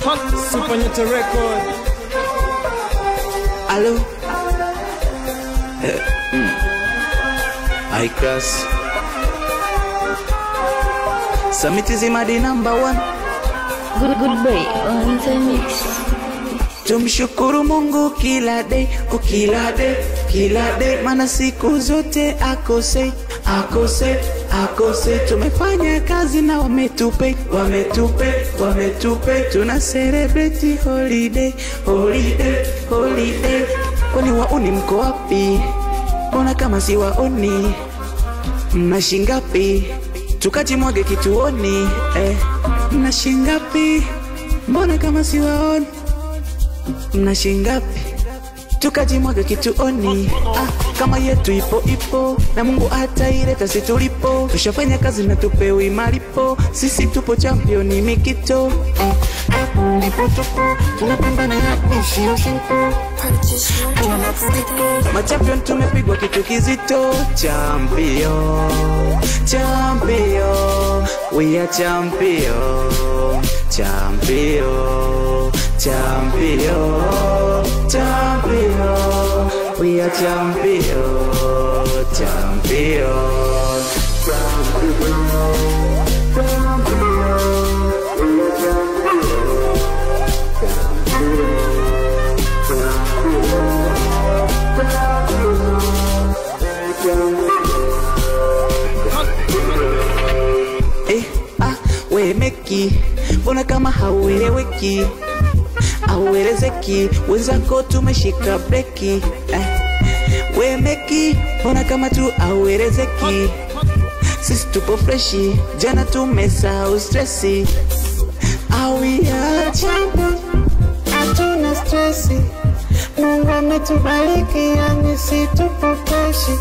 Super Nyota Record. Hello. High class. Summit is the number one. Good boy on the mix. Tumshukuru Mungu kila day, kila day, mana siku zote akose. Tumefanya kazi na wametupe. Tuna celebrate holiday. Kwani wauni mko wapi? Mbona kama si waoni? Mnashingapi? Tukajimwage kituoni. Mnashingapi? Mbona kama si waoni? Mnashingapi? Tukajimwaga kituoni. Kama yetu ipo na Mungu ataileta si tulipo. Tushafanya kazi na tupewi malipo. Sisi tupo championi mikito. Ndipo tupo tunapambana na issue simple. Machampion tumepigwa kitu kizito. Champion, we are champion. We are champion. We meki, mbona kama haueleweki, hauelezeki, wenzako tumeshika breki. We meki, mbona kama tu hauelezeki, sisi tupo freshi, jana tumesahau stressi. We are champion, hatuna stressi. Mungu ametubariki, yani si tupo freshi.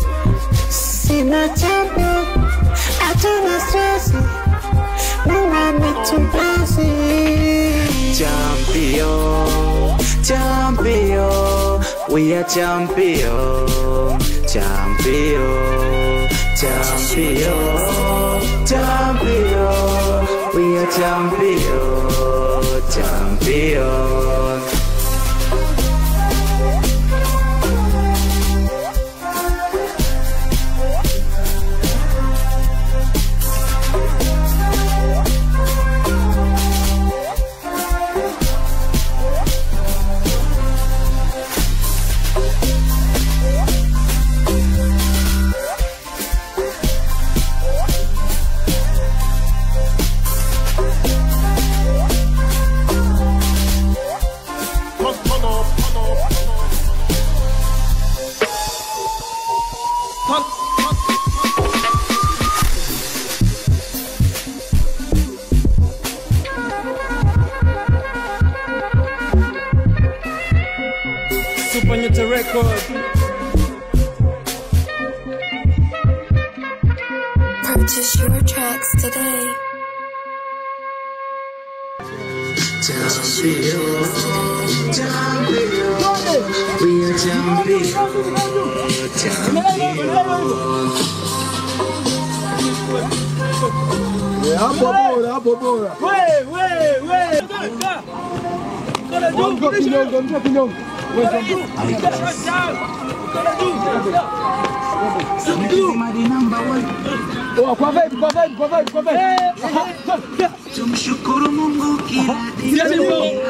Sina champion, hatuna stressi. Mungu ametubariki. Champion, we are champion. We are champion. Super Nyota Record. Purchase your tracks today. Champion. We are champion. Hapo bora. Kinyongo. Kwa vibe. Tumshukuru Mungu kila day.